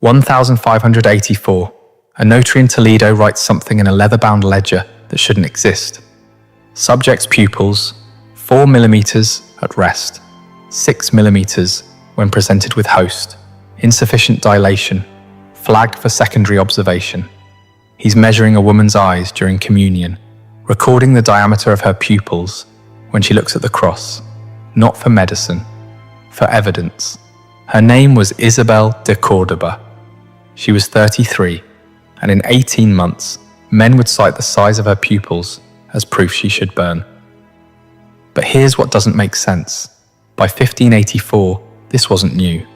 1584. A notary in Toledo writes something in a leather-bound ledger that shouldn't exist. Subject's pupils, 4 millimeters at rest, 6 millimeters when presented with host, insufficient dilation, flag for secondary observation. He's measuring a woman's eyes during communion, recording the diameter of her pupils when she looks at the cross, not for medicine, for evidence. Her name was Isabel de Córdoba. She was 33, and in 18 months, men would cite the size of her pupils as proof she should burn. But here's what doesn't make sense. By 1584, this wasn't new.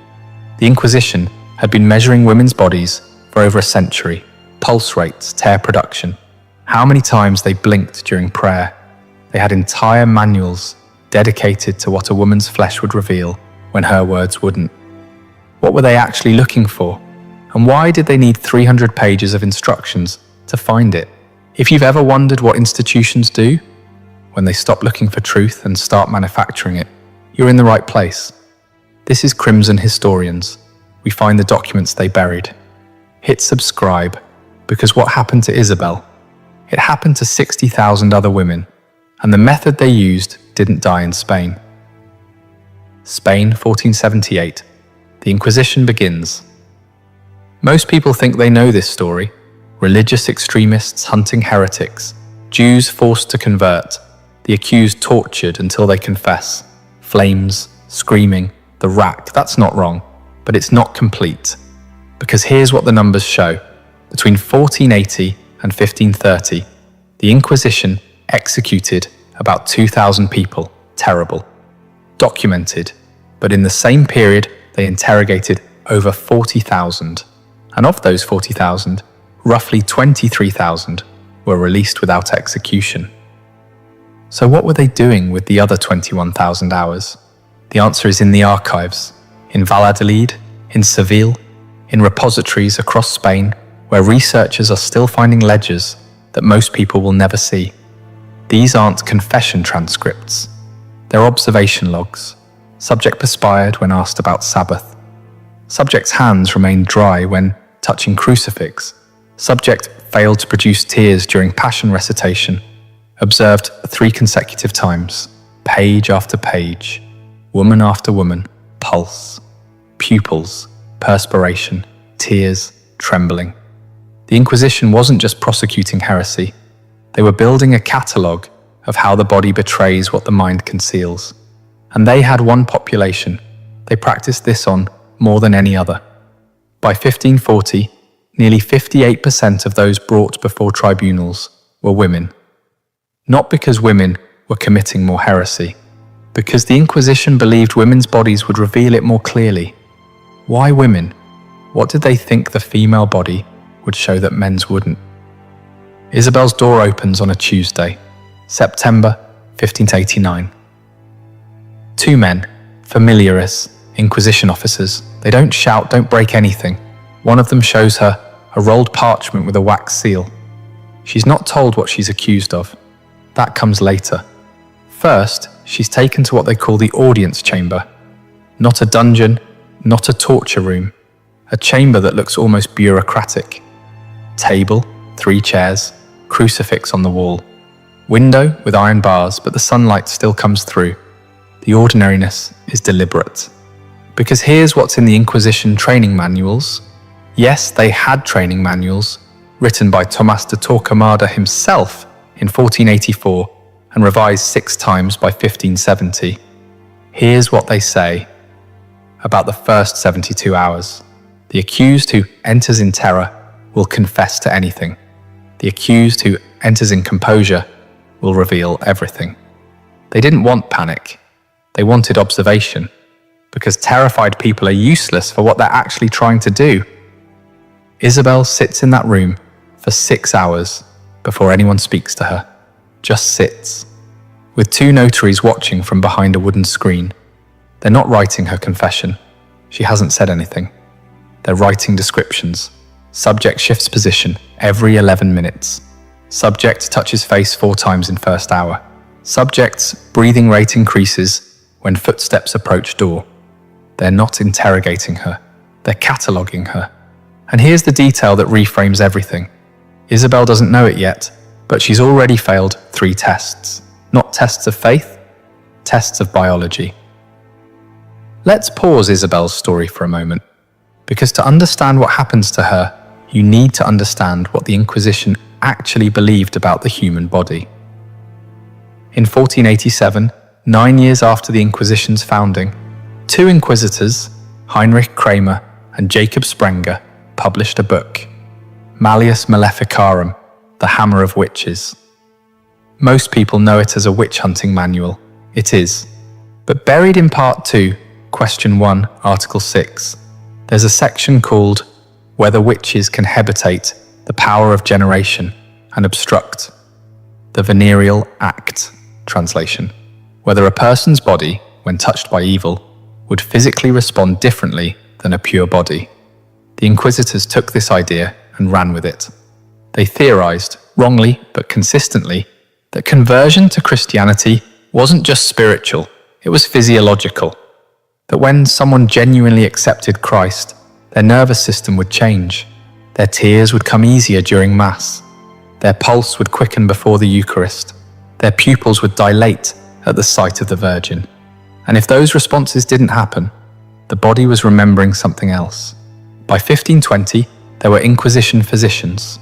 The Inquisition had been measuring women's bodies for over a century. Pulse rates, tear production, how many times they blinked during prayer. They had entire manuals dedicated to what a woman's flesh would reveal when her words wouldn't. What were they actually looking for? And why did they need 300 pages of instructions to find it? If you've ever wondered what institutions do when they stop looking for truth and start manufacturing it, you're in the right place. This is Crimson Historians. We find the documents they buried. Hit subscribe, because what happened to Isabel? It happened to 60,000 other women, and the method they used didn't die in Spain. Spain, 1478. The Inquisition begins. Most people think they know this story. Religious extremists hunting heretics, Jews forced to convert, the accused tortured until they confess, flames, screaming, the rack. That's not wrong, but it's not complete. Because here's what the numbers show. Between 1480 and 1530, the Inquisition executed about 2,000 people. Terrible. Documented, but in the same period, they interrogated over 40,000. And of those 40,000, roughly 23,000 were released without execution. So what were they doing with the other 21,000 hours? The answer is in the archives, in Valladolid, in Seville, in repositories across Spain, where researchers are still finding ledgers that most people will never see. These aren't confession transcripts. They're observation logs. Subject perspired when asked about Sabbath. Subject's hands remained dry when touching crucifix. Subject failed to produce tears during passion recitation. Observed 3 consecutive times. Page after page. Woman after woman. Pulse. Pupils. Perspiration. Tears. Trembling. The Inquisition wasn't just prosecuting heresy. They were building a catalogue of how the body betrays what the mind conceals. And they had one population. They practiced this on more than any other. By 1540, nearly 58% of those brought before tribunals were women. Not because women were committing more heresy, because the Inquisition believed women's bodies would reveal it more clearly. Why women? What did they think the female body would show that men's wouldn't? Isabel's door opens on a Tuesday, September 1589. 2 men, familiaris, Inquisition officers. They don't shout, don't break anything. One of them shows her a rolled parchment with a wax seal. She's not told what she's accused of. That comes later. First, she's taken to what they call the audience chamber. Not a dungeon, not a torture room. A chamber that looks almost bureaucratic. Table, 3 chairs, crucifix on the wall. Window with iron bars, but the sunlight still comes through. The ordinariness is deliberate. Because here's what's in the Inquisition training manuals. Yes, they had training manuals, written by Tomás de Torquemada himself in 1484 and revised 6 times by 1570. Here's what they say about the first 72 hours. The accused who enters in terror will confess to anything. The accused who enters in composure will reveal everything. They didn't want panic. They wanted observation, because terrified people are useless for what they're actually trying to do. Isabel sits in that room for 6 hours before anyone speaks to her. Just sits, with 2 notaries watching from behind a wooden screen. They're not writing her confession. She hasn't said anything. They're writing descriptions. Subject shifts position every 11 minutes. Subject touches face 4 times in first hour. Subject's breathing rate increases when footsteps approach door. They're not interrogating her. They're cataloguing her. And here's the detail that reframes everything. Isabel doesn't know it yet, but she's already failed 3 tests. Not tests of faith, tests of biology. Let's pause Isabel's story for a moment, because to understand what happens to her, you need to understand what the Inquisition actually believed about the human body. In 1487, 9 years after the Inquisition's founding, 2 inquisitors, Heinrich Kramer and Jacob Sprenger, published a book, Malleus Maleficarum, The Hammer of Witches. Most people know it as a witch-hunting manual. It is. But buried in Part 2, Question 1, Article 6, there's a section called Whether Witches Can Habitate the Power of Generation and Obstruct the Venereal Act. Translation. Whether a person's body, when touched by evil, would physically respond differently than a pure body. The Inquisitors took this idea and ran with it. They theorized, wrongly but consistently, that conversion to Christianity wasn't just spiritual, it was physiological. That when someone genuinely accepted Christ, their nervous system would change. Their tears would come easier during Mass. Their pulse would quicken before the Eucharist. Their pupils would dilate at the sight of the Virgin. And if those responses didn't happen, the body was remembering something else. By 1520, there were Inquisition physicians,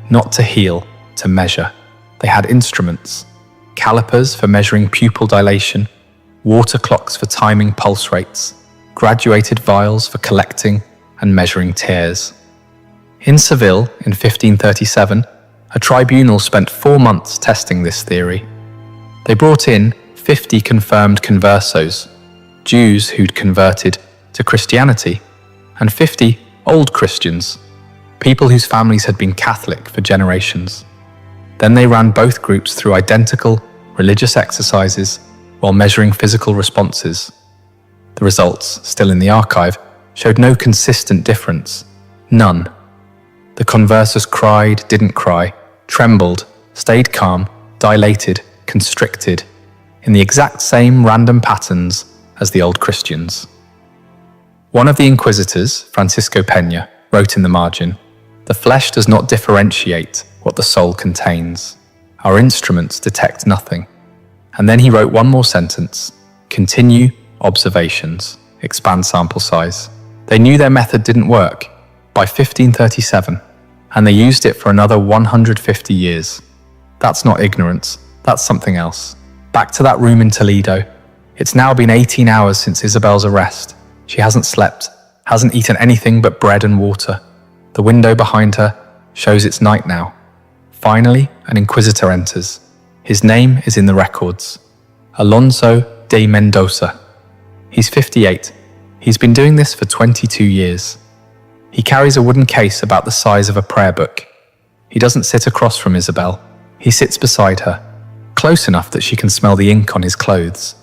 not to heal, to measure. They had instruments, calipers for measuring pupil dilation, water clocks for timing pulse rates, graduated vials for collecting and measuring tears. In Seville, in 1537, a tribunal spent 4 months testing this theory. They brought in 50 confirmed conversos, Jews who'd converted to Christianity, and 50 old Christians, people whose families had been Catholic for generations. Then they ran both groups through identical religious exercises while measuring physical responses. The results, still in the archive, showed no consistent difference. None. The conversos cried, didn't cry, trembled, stayed calm, dilated, constricted, in the exact same random patterns as the old Christians. One of the inquisitors, Francisco Peña, wrote in the margin, "The flesh does not differentiate what the soul contains. Our instruments detect nothing." And then he wrote one more sentence, "Continue observations, expand sample size." They knew their method didn't work by 1537, and they used it for another 150 years. That's not ignorance, that's something else. Back to that room in Toledo. It's now been 18 hours since Isabel's arrest. She hasn't slept, hasn't eaten anything but bread and water. The window behind her shows it's night now. Finally, an inquisitor enters. His name is in the records. Alonso de Mendoza. He's 58. He's been doing this for 22 years. He carries a wooden case about the size of a prayer book. He doesn't sit across from Isabel. He sits beside her, close enough that she can smell the ink on his clothes.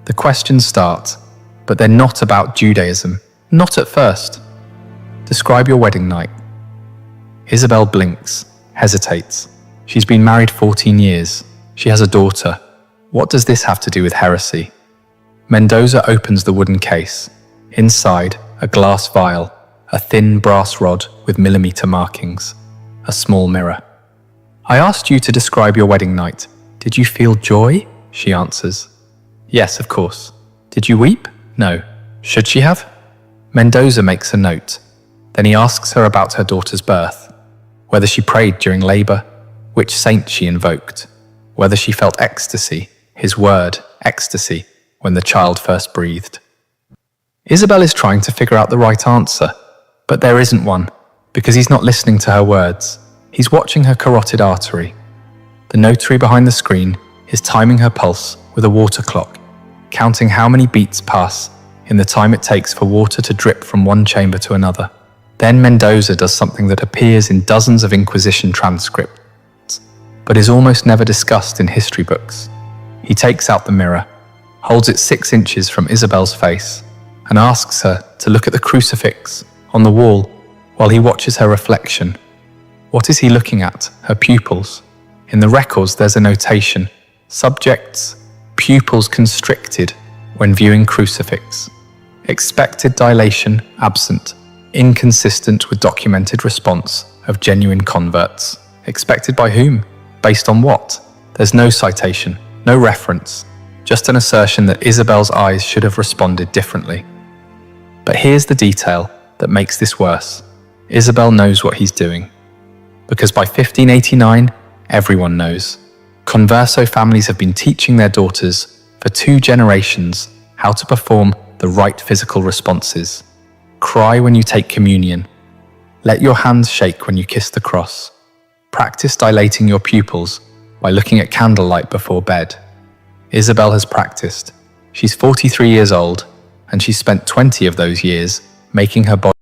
The questions start, but they're not about Judaism. Not at first. Describe your wedding night. Isabel blinks, hesitates. She's been married 14 years. She has a daughter. What does this have to do with heresy? Mendoza opens the wooden case. Inside, a glass vial, a thin brass rod with millimeter markings, a small mirror. "I asked you to describe your wedding night. Did you feel joy?" She answers. "Yes, of course." "Did you weep?" "No." "Should she have?" Mendoza makes a note. Then he asks her about her daughter's birth, whether she prayed during labor, which saint she invoked, whether she felt ecstasy, his word, ecstasy, when the child first breathed. Isabel is trying to figure out the right answer, but there isn't one, because he's not listening to her words. He's watching her carotid artery. The notary behind the screen is timing her pulse with a water clock, counting how many beats pass in the time it takes for water to drip from one chamber to another. Then Mendoza does something that appears in dozens of Inquisition transcripts, but is almost never discussed in history books. He takes out the mirror, holds it 6 inches from Isabel's face, and asks her to look at the crucifix on the wall while he watches her reflection. What is he looking at? Her pupils. In the records there's a notation, subjects, pupils constricted when viewing crucifix. Expected dilation absent, inconsistent with documented response of genuine converts. Expected by whom? Based on what? There's no citation, no reference, just an assertion that Isabel's eyes should have responded differently. But here's the detail that makes this worse. Isabel knows what he's doing. Because by 1589, everyone knows. Converso families have been teaching their daughters for 2 generations how to perform the right physical responses. Cry when you take communion. Let your hands shake when you kiss the cross. Practice dilating your pupils by looking at candlelight before bed. Isabel has practiced. She's 43 years old, and she's spent 20 of those years making her body